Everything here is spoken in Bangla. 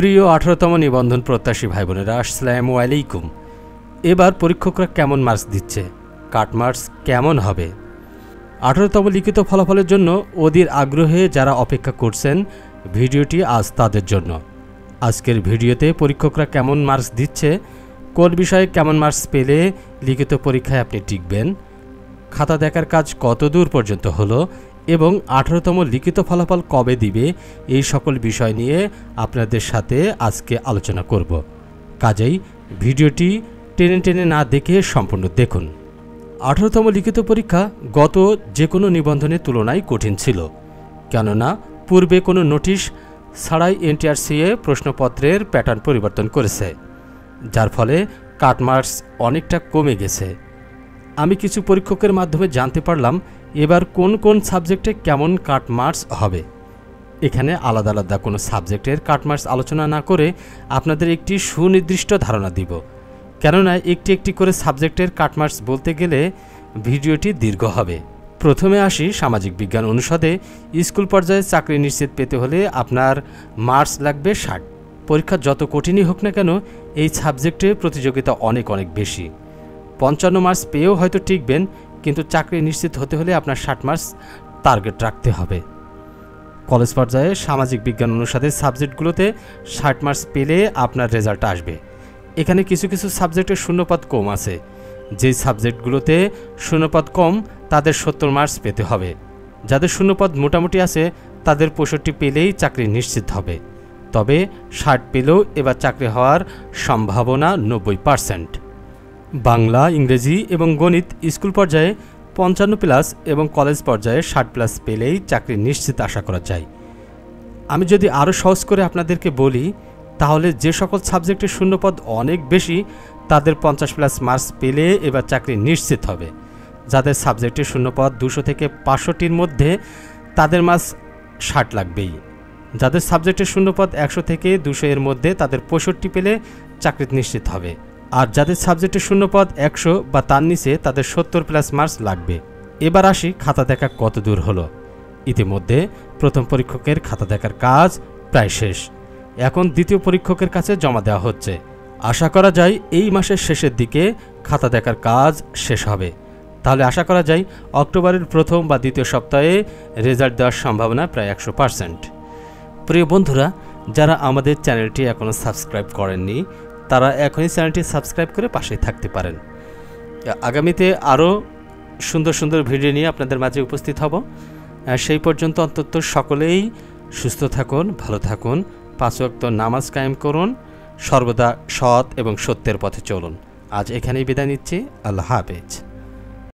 প্রিয় 18তম নিবন্ধন প্রত্যাশী ভাই বোনেরা, আসসালামু আলাইকুম। এবার পরীক্ষকরা কেমন মার্কস দিচ্ছে, কাট মার্কস কেমন হবে? 18তম লিখিত ফলাফলের জন্য অধীর আগ্রহে যারা অপেক্ষা করছেন, ভিডিওটি আজ তাদের জন্য। আজকের ভিডিওতে পরীক্ষকরা কেমন মার্কস দিচ্ছে, কোন বিষয়ে কেমন মার্কস পেলে লিখিত পরীক্ষায় আপনি টিকবেন, খাতা দেখার কাজ কত দূর পর্যন্ত হলো এবং 18তম লিখিত ফলাফল কবে দিবে, এই সকল বিষয় নিয়ে আপনাদের সাথে আজকে আলোচনা করব। কাজেই ভিডিওটি টেনে টেনে না দেখে সম্পূর্ণ দেখুন। 18তম লিখিত পরীক্ষা গত যে কোনো নিবন্ধনের তুলনায় কঠিন ছিল, কেননা পূর্বে কোনো নোটিশ ছাড়াই এনটিআরসিএ প্রশ্নপত্রের প্যাটার্ন পরিবর্তন করেছে, যার ফলে কাট মার্কস অনেকটা কমে গেছে। আমি কিছু পরীক্ষকের মাধ্যমে জানতে পারলাম এবার কোন কোন সাবজেক্টে কেমন কাট মার্কস হবে। এখানে আলাদা আলাদা কোনো সাবজেক্টের কাট মার্কস আলোচনা না করে আপনাদের একটি সুনির্দিষ্ট ধারণা দিব, কেননা একটি একটি করে সাবজেক্টের কাট মার্কস বলতে গেলে ভিডিওটি দীর্ঘ হবে। প্রথমে আসি সামাজিক বিজ্ঞান অনুষদে। স্কুল পর্যায়ে চাকরি নিশ্চিত পেতে হলে আপনার মার্কস লাগবে 60। পরীক্ষা যত কঠিনই হোক না কেন, এই সাবজেক্টে প্রতিযোগিতা অনেক অনেক বেশি। 55 মার্কস পেয়েও হয়তো টিকবেন, কিন্তু চাকরি নিশ্চিত হতে হলে আপনার 60 মার্কস টার্গেট রাখতে হবে। কলেজ পর্যায়ে সামাজিক বিজ্ঞান অনুষদের সাবজেক্টগুলোতে 60 মার্কস পেলে আপনার রেজাল্ট আসবে। এখানে কিছু কিছু সাবজেক্টের শূন্যপদ কম আছে। যেই সাবজেক্টগুলোতে শূন্যপদ কম তাদের 70 মার্কস পেতে হবে। যাদের শূন্যপদ মোটামুটি আছে তাদের 65 পেলেই চাকরি নিশ্চিত হবে। তবে 60 পেলেও এবার চাকরি হওয়ার সম্ভাবনা 90%। বাংলা, ইংরেজি এবং গণিত স্কুল পর্যায়ে 55+ এবং কলেজ পর্যায়ে 60+ পেলেই চাকরি নিশ্চিত আশা করা যায়। আমি যদি আরও সহজ করে আপনাদেরকে বলি, তাহলে যে সকল সাবজেক্টের শূন্যপদ অনেক বেশি তাদের 50+ মার্কস পেলে এবার চাকরি নিশ্চিত হবে। যাদের সাবজেক্টের শূন্যপদ 200 থেকে 500টির মধ্যে তাদের মার্কস 60 লাগবেই। যাদের সাবজেক্টের শূন্যপদ 100 থেকে 200 এর মধ্যে তাদের 65 পেলে চাকরি নিশ্চিত হবে। আর যাদের সাবজেক্টের শূন্যপদ 100 বা তার নিচে তাদের 70+ মার্কস লাগবে। এবার আসি খাতা দেখা কত দূর হলো। ইতিমধ্যে প্রথম পরীক্ষকের খাতা দেখার কাজ প্রায় শেষ, এখন দ্বিতীয় পরীক্ষকের কাছে জমা দেওয়া হচ্ছে। আশা করা যায় এই মাসের শেষের দিকে খাতা দেখার কাজ শেষ হবে। তাহলে আশা করা যায় অক্টোবরের প্রথম বা দ্বিতীয় সপ্তাহে রেজাল্ট দেওয়ার সম্ভাবনা প্রায় 100%। প্রিয় বন্ধুরা, যারা আমাদের চ্যানেলটি এখনও সাবস্ক্রাইব করেননি তারা এখনই চ্যানেলটি সাবস্ক্রাইব করে পাশেই থাকতে পারেন। আগামীতে আরও সুন্দর সুন্দর ভিডিও নিয়ে আপনাদের মাঝে উপস্থিত হব। সেই পর্যন্ত অন্তত সকলেই সুস্থ থাকুন, ভালো থাকুন, 5 ওয়াক্ত নামাজ কায়েম করুন, সর্বদা সৎ এবং সত্যের পথে চলুন। আজ এখানেই বিদায় নিচ্ছি। আল্লাহ হাফেজ।